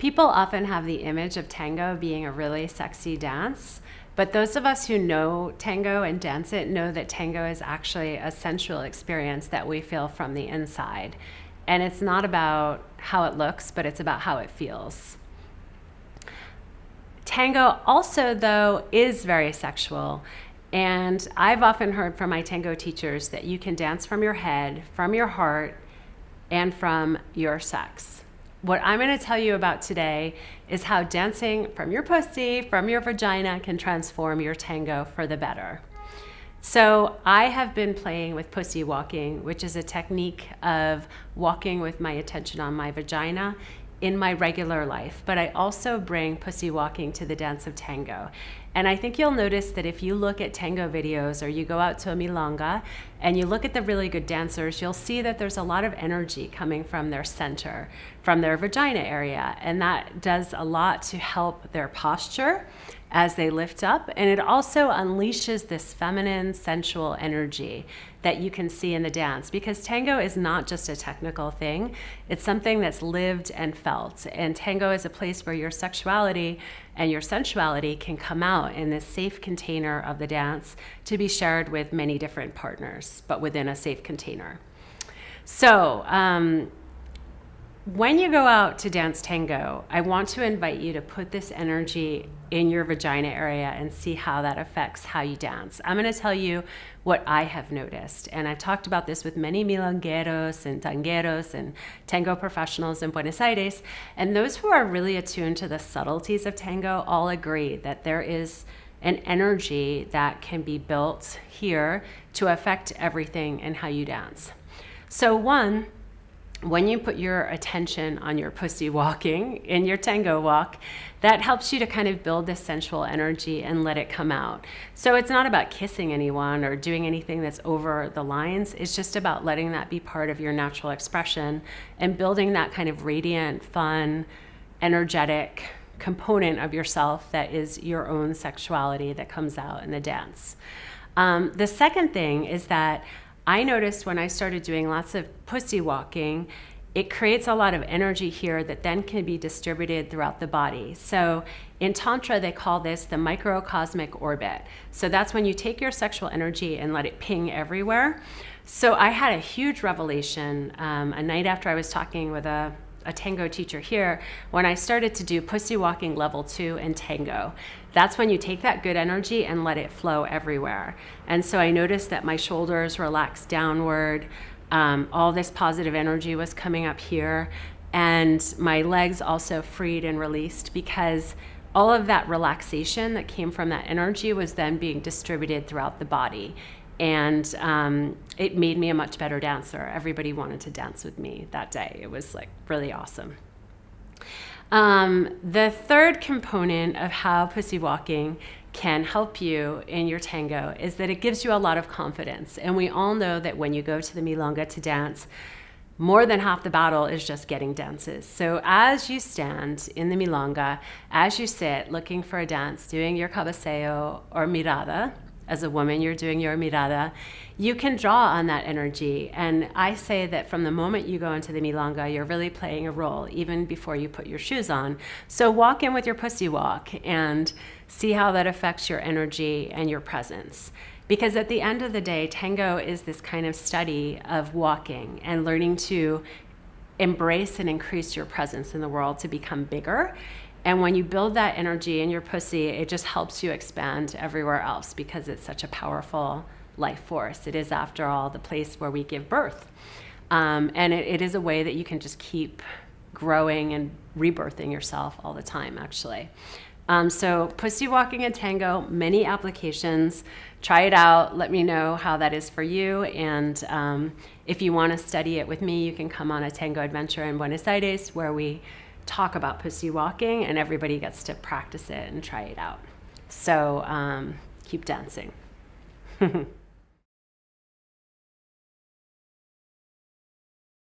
People often have the image of tango being a really sexy dance, but those of us who know tango and dance it know that tango is actually a sensual experience that we feel from the inside. And it's not about how it looks, but it's about how it feels. Tango also, though, is very sexual. And I've often heard from my tango teachers that you can dance from your head, from your heart, and from your sex. What I'm going to tell you about today is how dancing from your pussy, from your vagina, can transform your tango for the better. So I have been playing with pussy walking, which is a technique of walking with my attention on my vagina in my regular life, but I also bring pussy walking to the dance of tango. And I think you'll notice that if you look at tango videos or you go out to a milonga and you look at the really good dancers, you'll see that there's a lot of energy coming from their center, from their vagina area. And that does a lot to help their posture as they lift up. And it also unleashes this feminine, sensual energy that you can see in the dance, because tango is not just a technical thing. It's something that's lived and felt. And tango is a place where your sexuality and your sensuality can come out in this safe container of the dance to be shared with many different partners, but within a safe container. So, when you go out to dance tango, I want to invite you to put this energy in your vagina area and see how that affects how you dance. I'm going to tell you what I have noticed. And I've talked about this with many milongueros and tangueros and tango professionals in Buenos Aires. And those who are really attuned to the subtleties of tango all agree that there is an energy that can be built here to affect everything in how you dance. So one, when you put your attention on your pussy walking in your tango walk, that helps you to kind of build this sensual energy and let it come out. So it's not about kissing anyone or doing anything that's over the lines. It's just about letting that be part of your natural expression and building that kind of radiant, fun, energetic component of yourself that is your own sexuality that comes out in the dance. The second thing is that I noticed when I started doing lots of pussy walking, it creates a lot of energy here that then can be distributed throughout the body. So in Tantra, they call this the microcosmic orbit. So that's when you take your sexual energy and let it ping everywhere. So I had a huge revelation a night after I was talking with a tango teacher here, when I started to do pussy walking level 2 and tango. That's when you take that good energy and let it flow everywhere. And so I noticed that my shoulders relaxed downward. All this positive energy was coming up here, and my legs also freed and released, because all of that relaxation that came from that energy was then being distributed throughout the body. And it made me a much better dancer. Everybody wanted to dance with me that day. It was like really awesome. The third component of how pussy walking can help you in your tango is that it gives you a lot of confidence. And we all know that when you go to the milonga to dance, more than half the battle is just getting dances. So as you stand in the milonga, as you sit looking for a dance, doing your cabeceo or mirada, as a woman, you're doing your mirada, you can draw on that energy. And I say that from the moment you go into the milonga, you're really playing a role, even before you put your shoes on. So walk in with your pussy walk and see how that affects your energy and your presence. Because at the end of the day, tango is this kind of study of walking and learning to embrace and increase your presence in the world to become bigger. And when you build that energy in your pussy, it just helps you expand everywhere else, because it's such a powerful life force. It is, after all, the place where we give birth. And it is a way that you can just keep growing and rebirthing yourself all the time, actually. So pussy walking and tango, many applications. Try it out. Let me know how that is for you. And if you want to study it with me, you can come on a tango adventure in Buenos Aires, where we talk about pussy walking and everybody gets to practice it and try it out. So keep dancing.